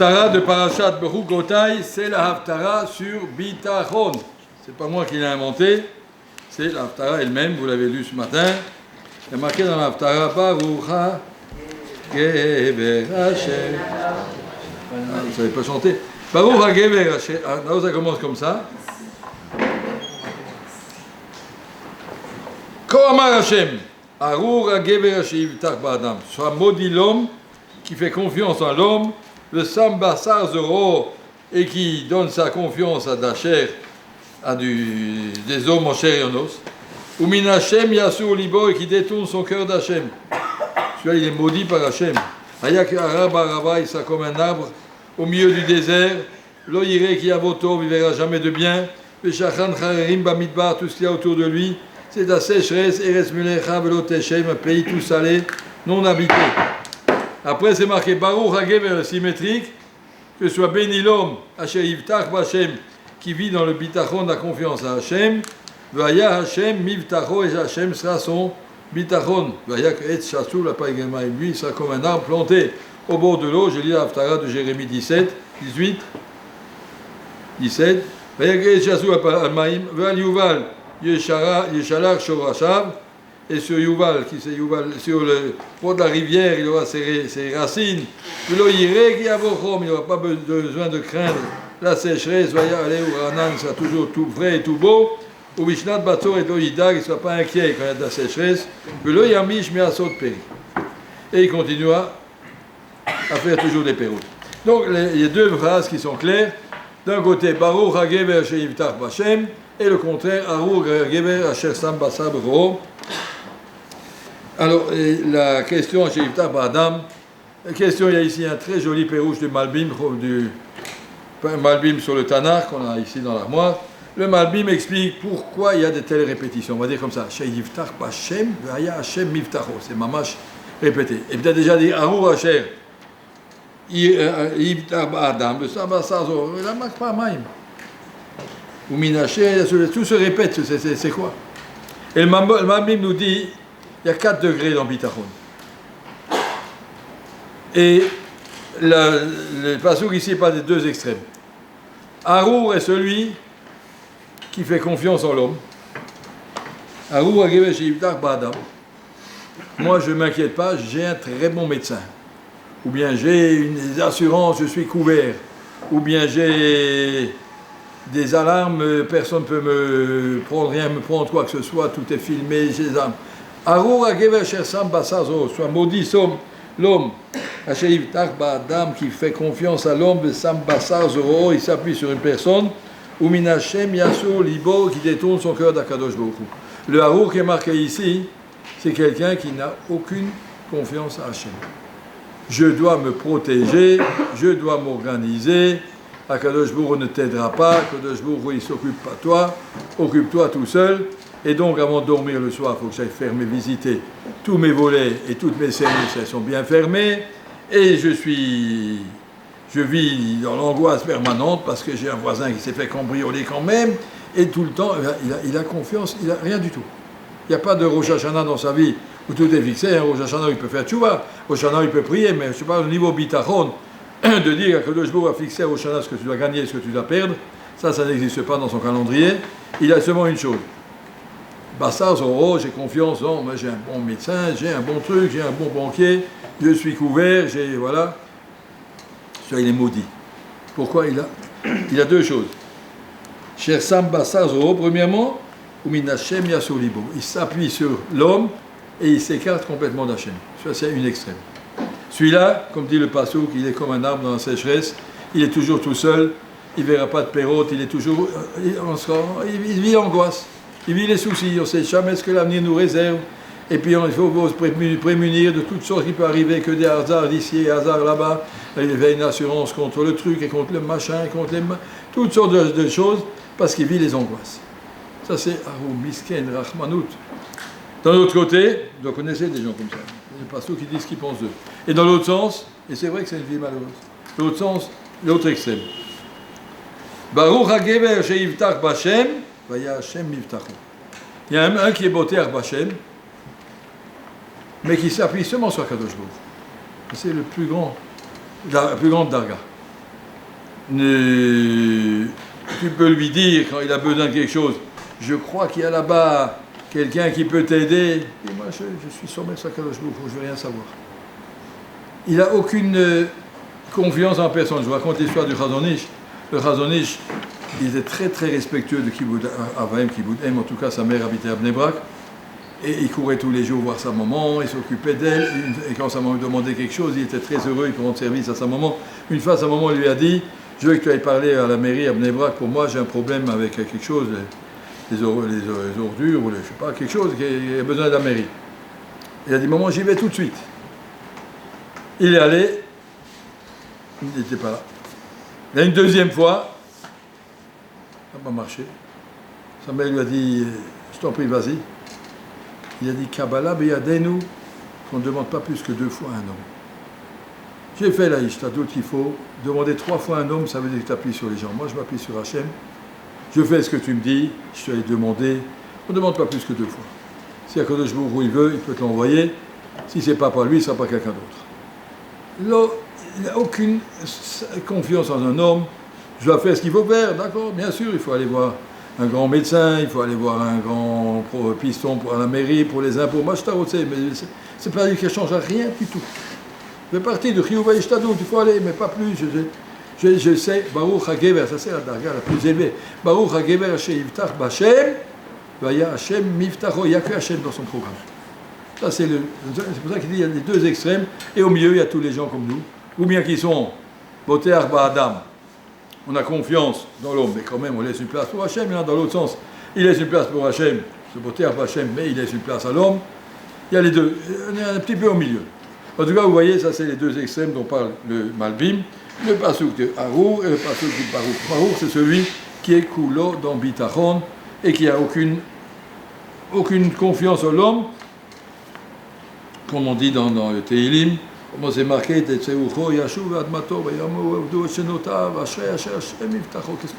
Haftara de Parashat Bechukotai, c'est la Haftara sur Bitachon. C'est pas moi qui l'ai inventé, c'est la Haftara elle-même, vous l'avez lu ce matin. Il y a marqué dans la Haftara Baruch HaGever Hashem. Vous ne savez pas chanter. Baruch HaGever Hashem. Alors ça commence comme ça. Kohamar Hashem. Arur HaGever Hashem Yivtach Ba'adam. Soit maudit l'homme qui fait confiance en l'homme. Le Sambassar Zoro et qui donne sa confiance à Dacher, à des hommes en chair et en os. Ou Min Hashem Yassou Libo et qui détourne son cœur d'Hachem. Celui-là, il est maudit par Hachem. Ayak Arab Araba, il sera comme un arbre au milieu du désert. Lo Yireh qui a voto, il ne verra jamais de bien. Le Shachan Charerim Bamidbar, tout ce qu'il y a autour de lui, c'est la sécheresse, Eretz Mulecha Velo Teshem, un pays tout salé, non habité. Après, c'est marqué Baruch HaGever symétrique, que soit béni l'homme, Asher Yivtach B'Hashem, qui vit dans le bitachon de la confiance à Hachem, Vaya Hachem Mivtacho, et Hachem sera son bitachon. Vaya Etz Shatzul, la pas également, lui, il sera comme un arbre planté au bord de l'eau. Je lis la Haftara de Jérémie 17, 18, 17. Vaya Etz Shatzul, Al-Maïm, Val Yuval, Yeshalach Shorashav. Et sur Yuval, sur le pont de la rivière, il aura ses racines. Il n'aura pas besoin de craindre la sécheresse. Vaya aller où Ranan sera toujours tout frais et tout beau. Ou Mishnat Batzor et Loïdag, il ne sera pas inquiet quand il y a de la sécheresse. Et il continuera à faire toujours des péroutes. Donc il y a deux phrases qui sont claires. D'un côté, Baruch HaGever Sheyivtach B'Hashem, et le contraire, Arur HaGever Asher Sam Basar B'Ro. Alors, la question chez Yivtach Ba'adam, il y a ici un très joli pérouche du Malbim sur le Tanakh qu'on a ici dans l'armoire. Le Malbim explique pourquoi il y a de telles répétitions. On va dire comme ça, chez Yivtach B'Hashem, Vaya Hashem Mivtacho. C'est mamash répété. Et peut-être déjà dit Arur Asher Yivtach Ba'adam, le Sambasazo, la marque pas même. Ou Minaché, tout se répète, c'est quoi? Et le Malbim nous dit, il y a 4 degrés dans Bitachon. Et le passouk ici parle des deux extrêmes. Arur est celui qui fait confiance en l'homme. Arur HaGever Sheyivtach Ba'adam. Moi, je ne m'inquiète pas, j'ai un très bon médecin. Ou bien j'ai une assurance, je suis couvert. Ou bien j'ai des alarmes, personne ne peut me prendre rien, me prendre quoi que ce soit, tout est filmé, j'ai des armes. Arur HaGever Asher Sam Basar Zoro, soit maudit l'homme, Asher Yivtach Ba'adam, qui fait confiance à l'homme, Sam Basar Zoro, il s'appuie sur une personne, ou Min Hashem Yassou Libo, qui détourne son cœur d'Akadosh Baruch Hu. Le Arur qui est marqué ici, c'est quelqu'un qui n'a aucune confiance à Hashem. Je dois me protéger, je dois m'organiser, Akadosh Baruch Hu ne t'aidera pas, Akadosh Baruch Hu il s'occupe pas de toi, occupe-toi tout seul. Et donc, avant de dormir le soir, il faut que j'aille fermer, visiter tous mes volets et toutes mes services, elles sont bien fermées. Et je vis dans l'angoisse permanente parce que j'ai un voisin qui s'est fait cambrioler quand même. Et tout le temps, il a confiance, il n'a rien du tout. Il n'y a pas de Rosh Hashanah dans sa vie où tout est fixé. Un Rosh Hashanah, il peut faire tchouva, Rosh Hashanah, il peut prier, mais je ne sais pas, au niveau bitachon, de dire que le Jbo a fixé à Rosh Hashanah ce que tu dois gagner et ce que tu dois perdre, ça n'existe pas dans son calendrier. Il a seulement une chose. Bassar Zoro, j'ai confiance, non, moi j'ai un bon médecin, j'ai un bon truc, j'ai un bon banquier, je suis couvert, voilà. Celui-là, il est maudit. Pourquoi il a deux choses. Cher Sam Bassar Zoro, premièrement, ou Min Hashem Yassou Libo. Il s'appuie sur l'homme et il s'écarte complètement d'Hachem. Ça, c'est une extrême. Celui-là, comme dit le passouk, il est comme un arbre dans la sécheresse, il est toujours tout seul, il ne verra pas de pérote, il est toujours. Il vit l'angoisse. Il vit les soucis, on ne sait jamais ce que l'avenir nous réserve. Et puis il faut se prémunir de toutes sortes qui peuvent arriver, que des hasards d'ici et hasards là-bas. Il avait une assurance contre le truc et contre le machin, contre toutes sortes de choses, parce qu'il vit les angoisses. Ça c'est Arou, Misken, Rachmanout. D'un autre côté, vous connaissez des gens comme ça, des pasteurs qui disent ce qu'ils pensent d'eux. Et dans l'autre sens, et c'est vrai que c'est une vie malheureuse, l'autre sens, l'autre extrême. Baruch HaGever Sheyivtach B'Hashem, Vaya Hashem Mivtacho. Il y a un qui est botté à B'Hashem, mais qui s'appuie seulement sur Kadosh Baruch. C'est la plus grande darga. tu peux lui dire quand il a besoin de quelque chose, je crois qu'il y a là-bas quelqu'un qui peut t'aider. Et moi, je suis sur Kadosh Baruch Hu, je ne veux rien savoir. Il n'a aucune confiance en personne. Je vous raconte l'histoire du Chazon Ish. Le Chazon Ish, il était très très respectueux de Kibbutz Avaim, Kibbutz Em, en tout cas sa mère habitait à Bnei Brak. Et il courait tous les jours voir sa maman, il s'occupait d'elle, et quand sa maman lui demandait quelque chose, il était très heureux, il rendre service à sa maman. Une fois, sa maman lui a dit, je veux que tu ailles parler à la mairie à Bnei Brak, pour moi j'ai un problème avec quelque chose, les ordures, ou je sais pas, quelque chose qui a besoin de la mairie. Il a dit, maman, j'y vais tout de suite. Il est allé, il n'était pas là. Là, une deuxième fois, ça n'a pas marché. Sa mère lui a dit, je t'en prie, vas-y. Il a dit, Kabbalah beyadenu, qu'on ne demande pas plus que 2 fois un homme. J'ai fait la ishtadout qu'il faut. Demander 3 fois un homme, ça veut dire que tu appuies sur les gens. Moi, je m'appuie sur Hachem. Je fais ce que tu me dis, je te l'ai demandé. On ne demande pas plus que 2 fois. Si Akadosh Baruch Hu il veut, il peut te l'envoyer. Si ce n'est pas par lui, ce ne sera pas quelqu'un d'autre. Là, il n'a aucune confiance en un homme. Je dois faire ce qu'il faut faire, d'accord, bien sûr, il faut aller voir un grand médecin, il faut aller voir un grand piston pour la mairie, pour les impôts. Moi, je t'arrosais, mais c'est pas lui qui ne change rien du tout. Je fais partie de Chiyuv Ishtadut, il faut aller, mais pas plus. Je sais, Baruch HaGever, ça c'est la darga la plus élevée. Baruch HaGever Sheivtach B'Hashem, Vaya Hashem Miftacho, il n'y a que Hashem dans son programme. Ça c'est pour ça qu'il dit qu'il y a les 2 extrêmes, et au milieu il y a tous les gens comme nous, ou bien qui sont Boté Arba Adam. On a confiance dans l'homme, mais quand même on laisse une place pour Hachem. Il y en a dans l'autre sens. Il laisse une place pour Hachem, c'est Boté Arba Hachem, mais il laisse une place à l'homme. Il y a les deux, on est un petit peu au milieu. En tout cas, vous voyez, ça c'est les 2 extrêmes dont parle le Malbim, le Pasuk de Harour et le Pasuk de Baruch. Baruch, c'est celui qui est Kulo dans Bitachon et qui n'a aucune confiance en l'homme, comme on dit dans le Teilim. Comment c'est marqué, qu'est-ce qu'on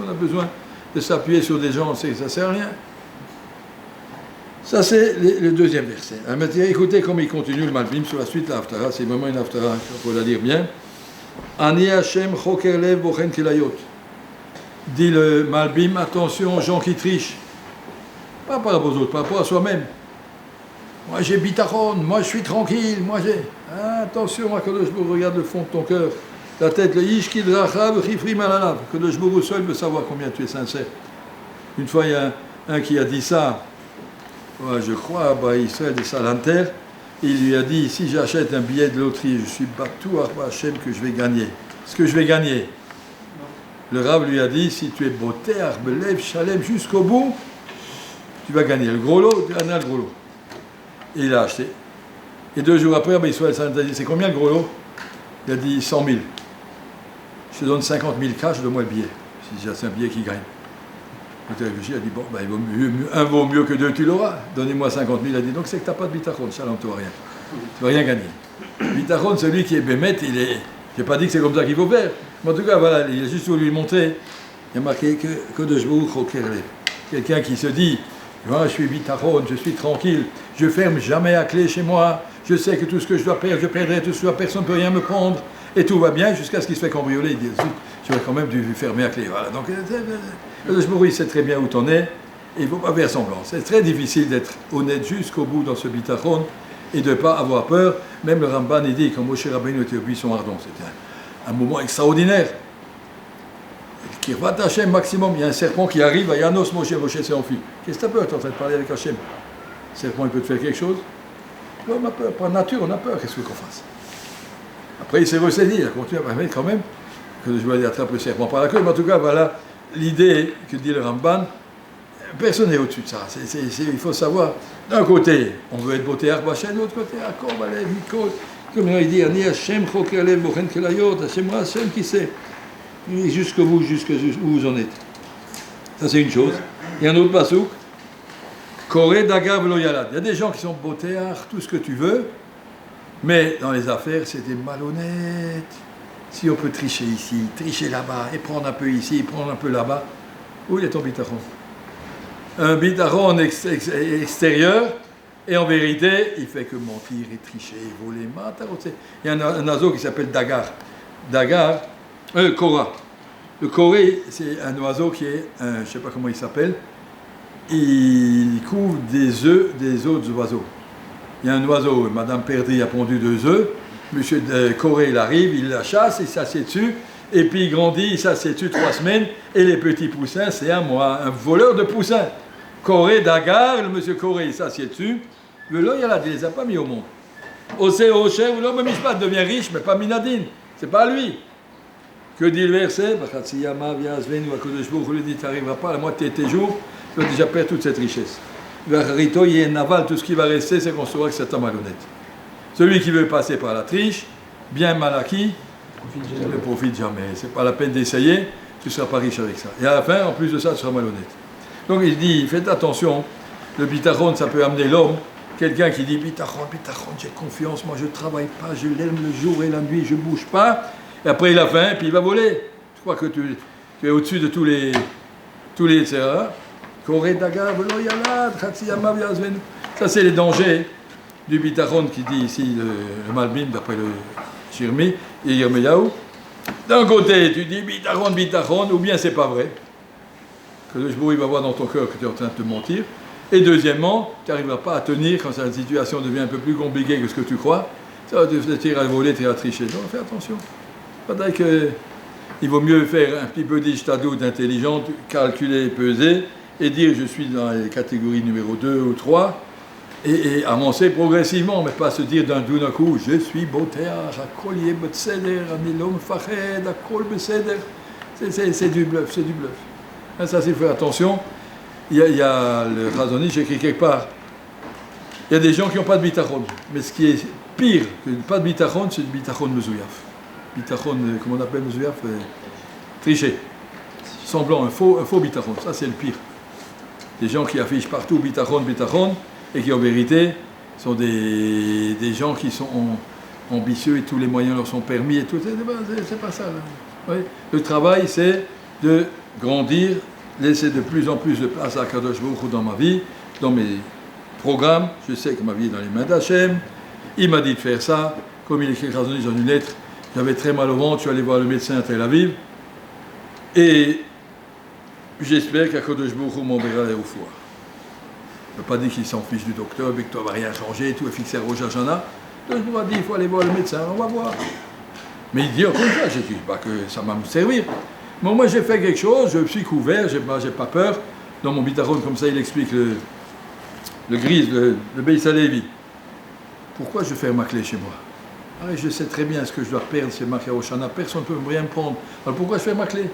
a besoin de s'appuyer sur des gens, ça ne sert à rien. Ça c'est le 2e verset. Maintenant, écoutez comment il continue le Malbim sur la suite de l'Haftara, c'est vraiment une Haftara, il faut la lire bien. Ani Hashem choker lev bochen kilayot. Dit le Malbim, attention aux gens qui trichent. Pas par rapport aux autres, par rapport à soi-même. Moi j'ai bitachon, moi je suis tranquille, moi j'ai... attention, Akadosh Baruch Hu, regarde le fond de ton cœur. La tête, le yish kid rachav, chifri malalav. Akadosh Baruch Hu seul veut savoir combien tu es sincère. Une fois, il y a un qui a dit ça, je crois, Israël de Salanter, il lui a dit, si j'achète un billet de loterie, je suis batou à Hachem que je vais gagner. Ce que je vais gagner. Le Rav lui a dit, si tu es boté, arbelev, shalem, jusqu'au bout, tu vas gagner. Le gros lot, tu gagneras le gros lot. Et il a acheté. Et 2 jours après, Israël a dit, c'est combien le gros lot? Il a dit 100 000. Je te donne 50 000 cash, donne-moi le billet. Si c'est un billet qui gagne. Il a réfléchi, il a dit, bon, il vaut un vaut mieux que 2, tu l'auras. Donnez-moi 50 000. Il a dit, donc c'est que tu n'as pas de bitachon, ça tu n'auras rien. Tu ne vas rien gagner. Bitachon, celui qui est bémet, je n'ai pas dit que c'est comme ça qu'il faut faire. Mais en tout cas, voilà, il a juste voulu lui montrer. Il a marqué que de Jbouk au Kerlev. Quelqu'un qui se dit, je suis bitachon, je suis tranquille, je ferme jamais à clé chez moi, je sais que tout ce que je dois perdre, je perdrai tout ce que personne ne peut rien me prendre, et tout va bien jusqu'à ce qu'il se fait cambrioler. Il dit, je vais quand même dû fermer à clé. Voilà. Donc, le Jbouk, il sait très bien où t'en es, et il ne faut pas faire semblant. C'est très difficile d'être honnête jusqu'au bout dans ce bitachon, et de ne pas avoir peur. Même le Ramban, il dit, quand Moshe Rabbeinu était au buisson ardent, c'était un moment extraordinaire. Kirvat Hashem maximum, il y a un serpent qui arrive, à Yanos Moshe s'est enfui. Qu'est-ce que tu as peur? Tu es en train de parler avec Hashem. Le serpent, il peut te faire quelque chose? Là, on a peur, par nature, on a peur, qu'est-ce qu'on fasse? Après, il s'est ressaisi, il a continué à parler quand même, que je vais aller attraper le serpent par la queue, mais en tout cas, voilà l'idée que dit le Ramban. Personne n'est au-dessus de ça. Il faut savoir, d'un côté, on veut être beauté Arbachem, de l'autre côté, Akor, Balev, Mikol, comme il dit, Ani Hashem, Chokerlev, Bochen Kelayot, Hashem qui sait. Jusqu'au bout, où vous en êtes. Ça, c'est une chose. Il y a un autre pasouk. Koré Dagar Velo Yalad. Il y a des gens qui sont beautéards, tout ce que tu veux, mais dans les affaires, c'est des malhonnêtes. Si on peut tricher ici, tricher là-bas, et prendre un peu ici, prendre un peu là-bas, où il est ton bitachon? Un bitachon extérieur, et en vérité, il fait que mentir et tricher, voler, matar. Il y a un oiseau qui s'appelle Dagar. Dagar. Korah. Le corée, c'est un oiseau qui est, je ne sais pas comment il s'appelle, il couvre des œufs des autres oiseaux. Il y a un oiseau, Madame Perdrix a pondu 2 œufs, Monsieur Corée, il arrive, il la chasse, il s'assied dessus, et puis il grandit, il s'assied dessus 3 semaines, et les petits poussins, c'est un mois, un voleur de poussins. Corée d'Agar, le monsieur Corée, il s'assied dessus, le lot, il ne les a pas mis au monde. Osé, Ocher, l'homme Mishpat devient riche, mais pas Minadine, c'est pas lui. Que dit le verset? Il lui dit, tu n'arriveras pas à la moitié de tes jours, tu vas déjà perdre toute cette richesse. Rito, il y a un naval, tout ce qui va rester, c'est qu'on saura que c'est un malhonnête. Celui qui veut passer par la triche, bien mal acquis, ne profite jamais. C'est pas la peine d'essayer, tu ne seras pas riche avec ça. Et à la fin, en plus de ça, tu seras malhonnête. Donc il dit, faites attention, le bitachon, ça peut amener l'homme. Quelqu'un qui dit, bitachon, j'ai confiance, moi je ne travaille pas, je l'aime le jour et la nuit, je ne bouge pas. Et après il a faim, puis il va voler. Je crois que tu es au-dessus de tous les etc. Ça, c'est les dangers du bitachon qui dit ici le Malbim, d'après le Shirmi et Yirmiyahu. D'un côté, tu dis bitachon, ou bien c'est pas vrai. Que le Jbour, il va voir dans ton cœur que tu es en train de te mentir. Et deuxièmement, tu n'arriveras pas à tenir quand la situation devient un peu plus compliquée que ce que tu crois. Ça va te tirer à voler, tu iras tricher. Donc fais attention. Peut-être qu'il vaut mieux faire un petit peu d'ishtadlout intelligente, calculer, peser, et dire je suis dans les catégories numéro 2 ou 3, et avancer progressivement, mais pas se dire d'un coup, je suis botéar, akol yeh betseder, ani lo mefached, akol beseder. C'est du bluff, c'est du bluff. Ça, c'est faire attention. Il y a le Razoni, j'ai écrit quelque part, il y a des gens qui n'ont pas de bitachon, mais ce qui est pire que pas de bitachon, c'est du bitachon mezouyaf. Bitachon, comment on appelle mezouyaf? Tricher. Semblant, un faux bitachon, ça c'est le pire. Des gens qui affichent partout bitachon, et qui en vérité sont des gens qui sont ambitieux et tous les moyens leur sont permis et tout, c'est pas ça. Oui. Le travail, c'est de grandir, laisser de plus en plus de place à Kadosh Baruch Hu dans ma vie, dans mes programmes. Je sais que ma vie est dans les mains d'Hachem. Il m'a dit de faire ça. Comme il écrit dans une lettre, j'avais très mal au ventre, je suis allé voir le médecin à Tel Aviv. Et j'espère qu'Akadosh Baruch Hu m'enverra au foie. Je ne peux pas dire qu'il s'en fiche du docteur, mais que toi, va rien changer, tout est fixé à Rosh Hashanah. Donc je me dis, il faut aller voir le médecin, on va voir. Mais il dit, comme ça, je ne dis pas que ça va me servir. Mais moi, j'ai fait quelque chose, je suis couvert, je n'ai pas peur. Dans mon bitachon, comme ça, il explique le grise, le Beis Halevi. Pourquoi je fais ma clé chez moi? Ah, je sais très bien ce que je dois perdre, c'est marqué au Shana, personne ne peut rien me prendre. Alors pourquoi je fais ma clé?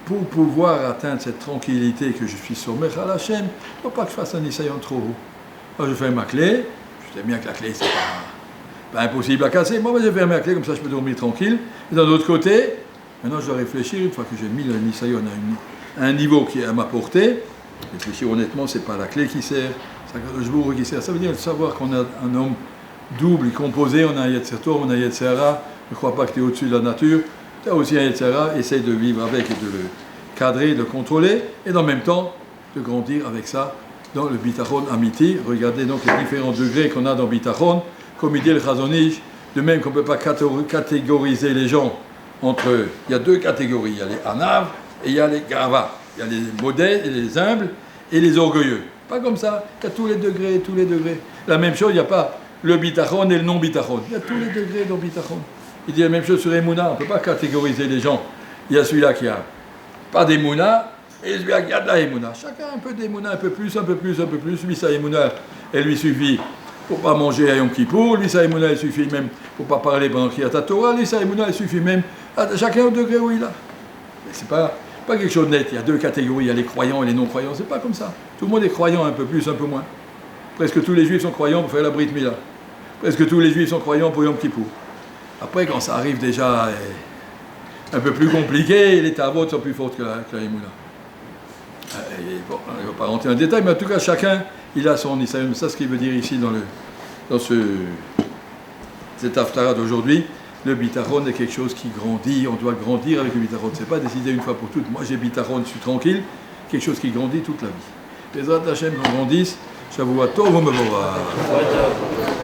Pour pouvoir atteindre cette tranquillité que je suis sur Mechal Hashem, il ne faut pas que je fasse un Nisayon trop haut. Alors je fais ma clé, je sais bien que la clé, c'est pas impossible à casser. Moi, je vais ma clé, comme ça je peux dormir tranquille. Et d'un autre côté, maintenant je dois réfléchir, une fois que j'ai mis le Nisayon à un niveau qui est à ma portée, réfléchir honnêtement, c'est pas la clé qui sert, c'est le Jbour qui sert. Ça veut dire savoir qu'on a un homme double et composé, on a un Yetzer-Tov, on a un Yetzer-Hara, ne crois pas que tu es au-dessus de la nature, tu as aussi un Yetzer-Hara, essaye de vivre avec et de le cadrer, de le contrôler, et en même temps de grandir avec ça dans le bitachon amiti. Regardez donc les différents degrés qu'on a dans bitachon, comme il dit le Chazonish, de même qu'on ne peut pas catégoriser les gens entre... Il y a 2 catégories, il y a les anav et il y a les gava. Il y a les modèles, et les humbles et les orgueilleux. Pas comme ça, il y a tous les degrés, tous les degrés. La même chose, il n'y a pas le bitachon et le non-bitachon. Il y a tous les degrés dans bitachon. Il dit la même chose sur Emouna, on ne peut pas catégoriser les gens. Il y a celui-là qui a pas d'Emouna et celui-là qui a de la Emouna. Chacun un peu d'Emouna, un peu plus, un peu plus, un peu plus. Lui, sa Emouna, elle lui suffit pour ne pas manger à Yom Kippour. Lui, sa Emouna, elle suffit même pour ne pas parler pendant qu'il y a ta Torah. Lui, sa Emouna, elle suffit même à chacun au degré où il a. Mais c'est pas quelque chose de net. Il y a 2 catégories, il y a les croyants et les non-croyants. C'est pas comme ça. Tout le monde est croyant, un peu plus, un peu moins. Presque tous les juifs sont croyants pour faire la Brit Mila. Presque tous les juifs sont croyants pour Yom Kippour. Après, quand ça arrive déjà un peu plus compliqué, les tavots sont plus fortes que la Emouna. Bon, on ne va pas rentrer en détail, mais en tout cas, chacun, il a son Nisayon. C'est ça ce qu'il veut dire ici dans cet Haftara d'aujourd'hui. Le bitachon est quelque chose qui grandit, on doit grandir avec le bitachon. Ce n'est pas décidé une fois pour toutes. Moi, j'ai bitachon, je suis tranquille. Quelque chose qui grandit toute la vie. Les autres Hachem grandissent. Shavuot Tov, on me voit.